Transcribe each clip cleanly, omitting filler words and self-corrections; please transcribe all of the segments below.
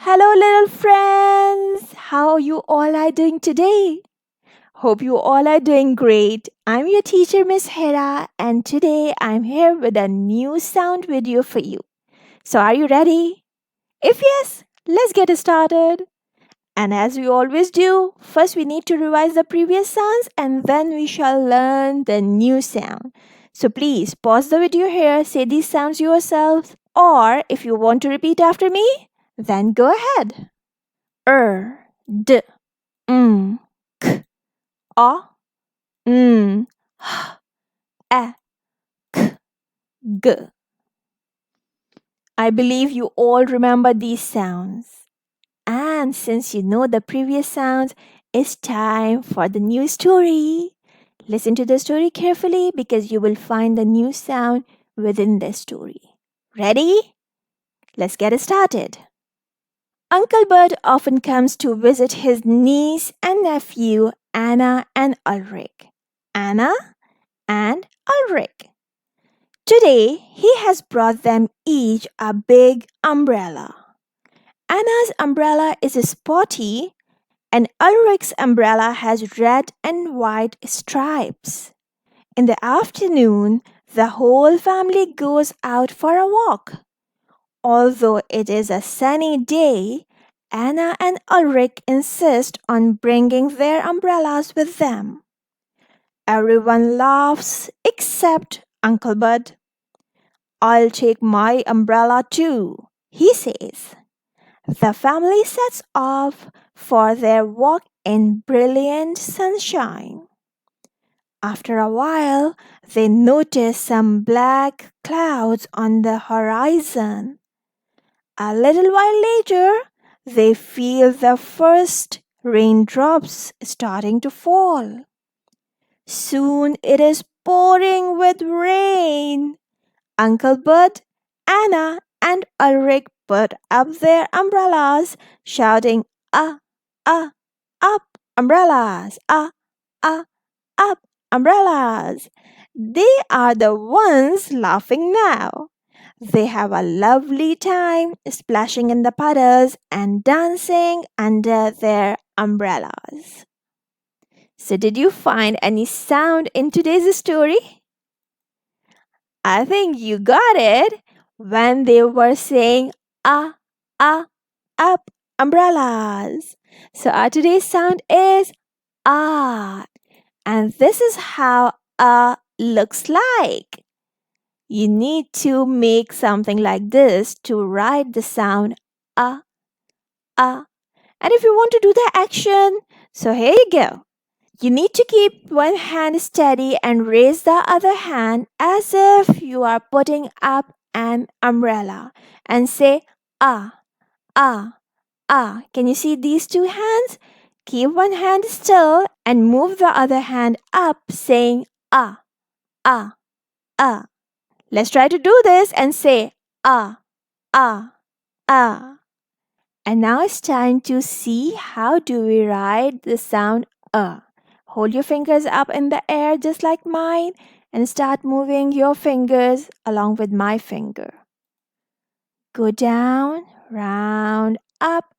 Hello, little friends. How you all are doing today? Hope you all are doing great. I'm your teacher, Miss Hera, and today I'm here with a new sound video for you. So, are you ready? If yes, let's get started. And as we always do, first we need to revise the previous sounds and then we shall learn the new sound. So, please pause the video here, say these sounds yourself, or if you want to repeat after me, then go ahead. D, k, o, h, e, k, g. I believe you all remember these sounds. And since you know the previous sounds, it's time for the new story. Listen to the story carefully because you will find the new sound within the story. Ready? Let's get started. Uncle Bud often comes to visit his niece and nephew, Anna and Ulrich. Anna and Ulrich. Today, he has brought them each a big umbrella. Anna's umbrella is spotty, and Ulrich's umbrella has red and white stripes. In the afternoon, the whole family goes out for a walk. Although it is a sunny day, Anna and Ulrich insist on bringing their umbrellas with them. Everyone laughs except Uncle Bud. I'll take my umbrella too, he says. The family sets off for their walk in brilliant sunshine. After a while, they notice some black clouds on the horizon. A little while later, they feel the first raindrops starting to fall. Soon it is pouring with rain. Uncle Bud, Anna, and Ulrich put up their umbrellas, shouting, ah, up, umbrellas, up, umbrellas. They are the ones laughing now. They have a lovely time splashing in the puddles and dancing under their umbrellas. So, did you find any sound in today's story? I think you got it when they were saying ah, ah, up, umbrellas. So, our today's sound is ah, and this is how looks like. You need to make something like this to write the sound ah, ah. And if you want to do the action, so here you go. You need to keep one hand steady and raise the other hand as if you are putting up an umbrella and say ah, ah, ah. Can you see these two hands? Keep one hand still and move the other hand up saying ah, ah, ah. Let's try to do this and say ah, ah, ah. And now it's time to see how do we write the sound Hold your fingers up in the air just like mine and start moving your fingers along with my finger. Go down, round, up,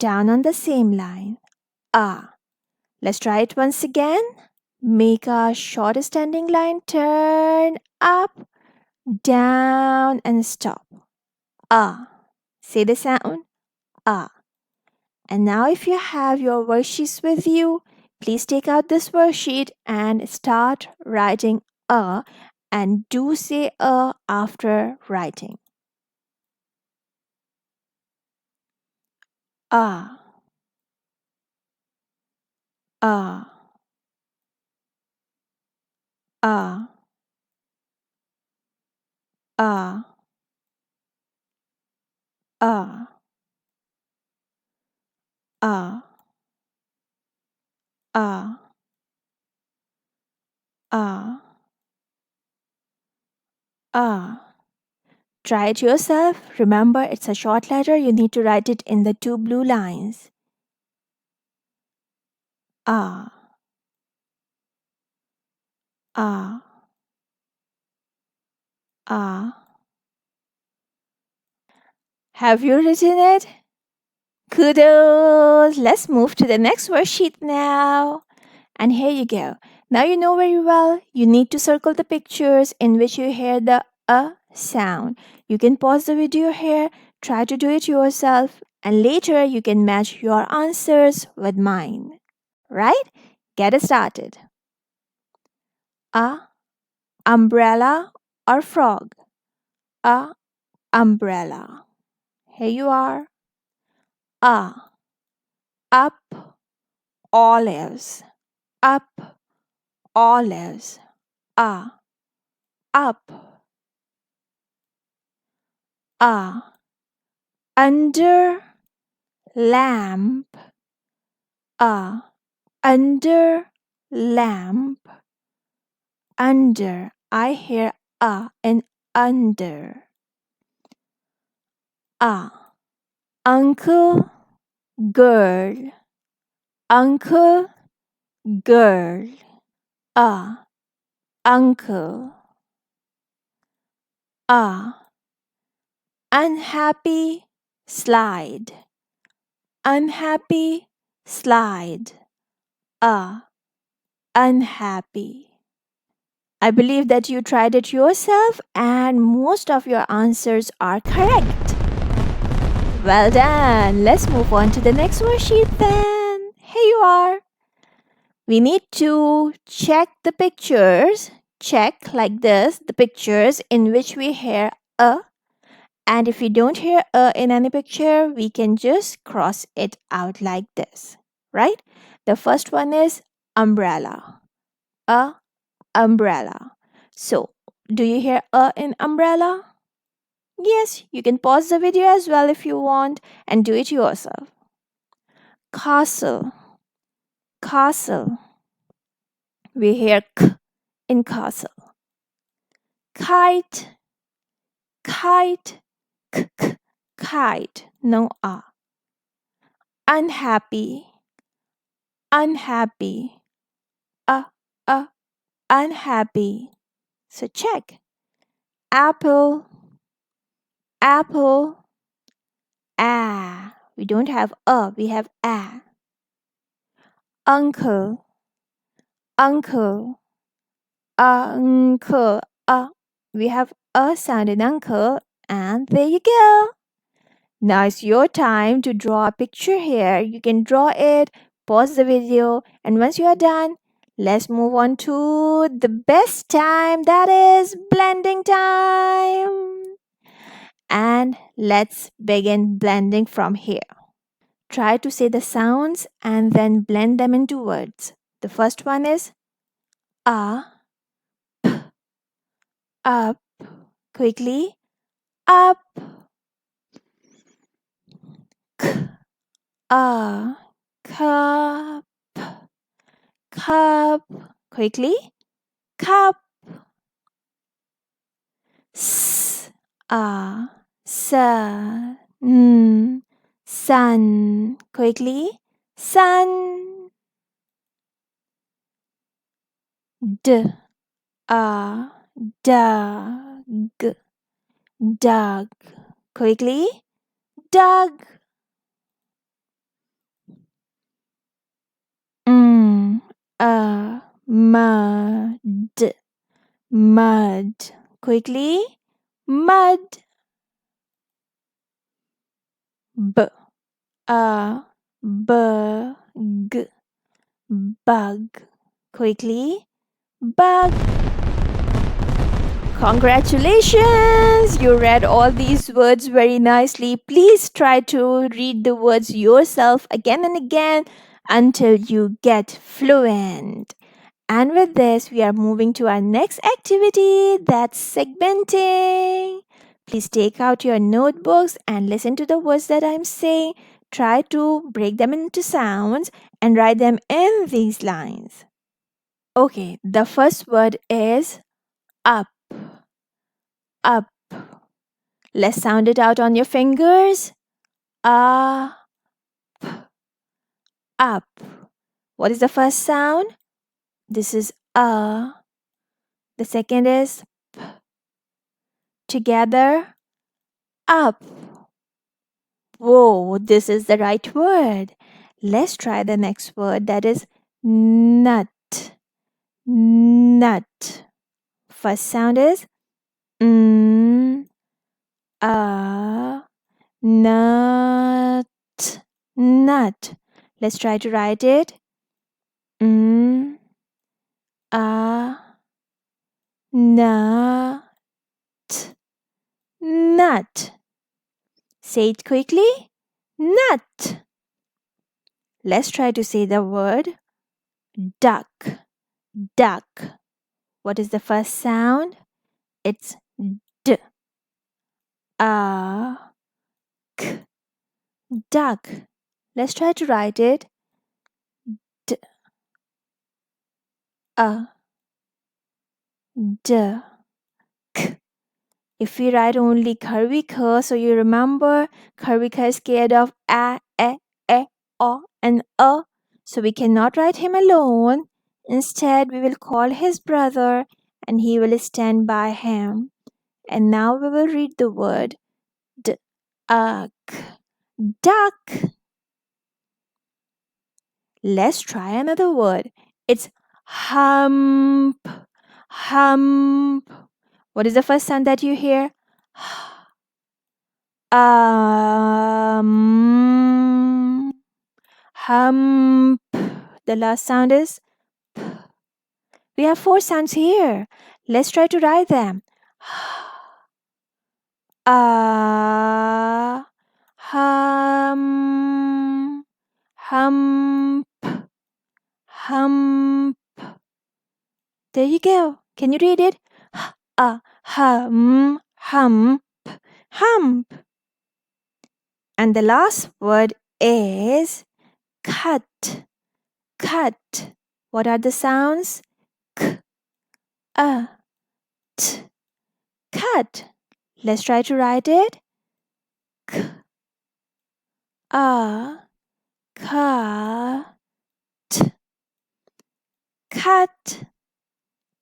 down on the same line. Let's try it once again. Make a short standing line, turn up, down, and stop. Say the sound. And now, if you have your worksheets with you, please take out this worksheet and start writing and do say after writing. Ah, ah, ah, ah, ah, ah, ah, ah, ah. Try it yourself. Remember, it's a short letter. You need to write it in the two blue lines. Ah, ah, ah. Have you written it? Kudos! Let's move to the next worksheet now. And here you go. Now you know very well you need to circle the pictures in which you hear the sound. You can pause the video here, try to do it yourself, and later you can match your answers with mine. Right? Get it started. A umbrella or frog? A umbrella. Here you are. A up olives. Up olives. A up. A under lamp. A under lamp. Under. I hear a in under. A uncle girl. Uncle girl. A uncle. A unhappy slide. Unhappy slide. A unhappy. I believe that you tried it yourself and most of your answers are correct. Well done. Let's move on to the next worksheet then. Here you are. We need to check the pictures. Check like this the pictures in which we hear a. And if we don't hear a in any picture, we can just cross it out like this. Right? The first one is umbrella. A umbrella. So, do you hear a in umbrella? Yes, you can pause the video as well if you want and do it yourself. Castle. Castle. We hear k in castle. Kite. Kite. K, k, kite. No a. Unhappy. Unhappy. A, unhappy. So check. Apple. Apple. Ah. We don't have a, we have a. Uncle. Uncle. Uncle. We have a sound in uncle, and there you go. Now it's your time to draw a picture here. You can draw it, pause the video, and once you are done, let's move on to the best time, that is blending time. And let's begin blending from here. Try to say the sounds and then blend them into words. The first one is a, up. Quickly. Up. K, a, cup. Cup. Quickly. Cup. S, a, sun. Sun. Quickly. Sun. D, a, dog. Dog. Quickly. Dog. Mud. Mud. Quickly. Mud. B, a, bug. Bug. Quickly. Bug. Congratulations! You read all these words very nicely. Please try to read the words yourself again and again until you get fluent. And with this, we are moving to our next activity, that's segmenting. Please take out your notebooks and listen to the words that I'm saying. Try to break them into sounds and write them in these lines. Okay, the first word is up. Up. Let's sound it out on your fingers. Up. Up. What is the first sound? This is a. The second is p. Together. Up. Whoa, this is the right word. Let's try the next word, that is nut. Nut. First sound is n, a, nut. Nut. Let's try to write it. N, a, nut. Nut. Say it quickly. Nut. Let's try to say the word duck. Duck. What is the first sound? It's d, a, k. Duck. Let's try to write it. D, a, d, k. If we write only curvy k, so you remember curvy k is scared of a, e, o, and a. So we cannot write him alone. Instead, we will call his brother and he will stand by him. And now we will read the word duck. Duck. Let's try another word. It's hump. Hump. What is the first sound that you hear? Hump. The last sound is p. We have 4 sounds here. Let's try to write them. Hum. Hump. Hump. There you go. Can you read it? Hump. Hump. And the last word is cut. Cut. What are the sounds? K, a, t. Cut. Let's try to write it. K, a, ka, t. Cut.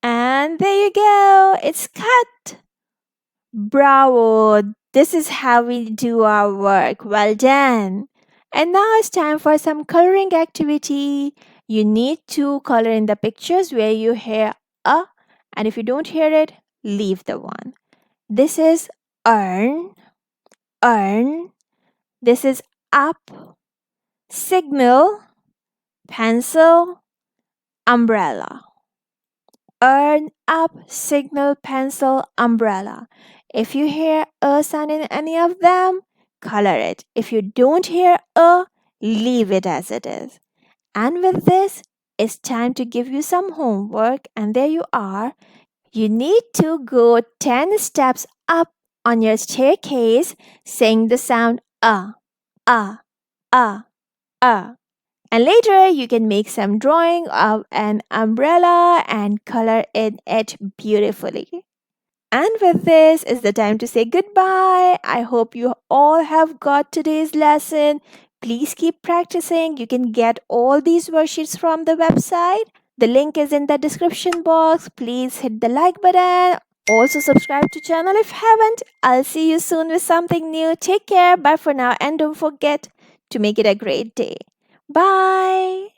And there you go. It's cut. Bravo! This is how we do our work. Well done. And now it's time for some coloring activity. You need to color in the pictures where you hear a, and if you don't hear it, leave the one. This is earn, earn. This is up, signal, pencil, umbrella. Earn, up, signal, pencil, umbrella. If you hear a sound in any of them, color it. If you don't hear a, leave it as it is. And with this, it's time to give you some homework. And there you are. You need to go 10 steps up on your staircase, saying the sound a, a, a, a. And later you can make some drawing of an umbrella and color in it beautifully. And with this is the time to say goodbye. I hope you all have got today's lesson. Please keep practicing. You can get all these worksheets from the website. The link is in the description box. Please hit the like button. Also subscribe to channel if you haven't. I'll see you soon with something new. Take care. Bye for now and don't forget to make it a great day. Bye.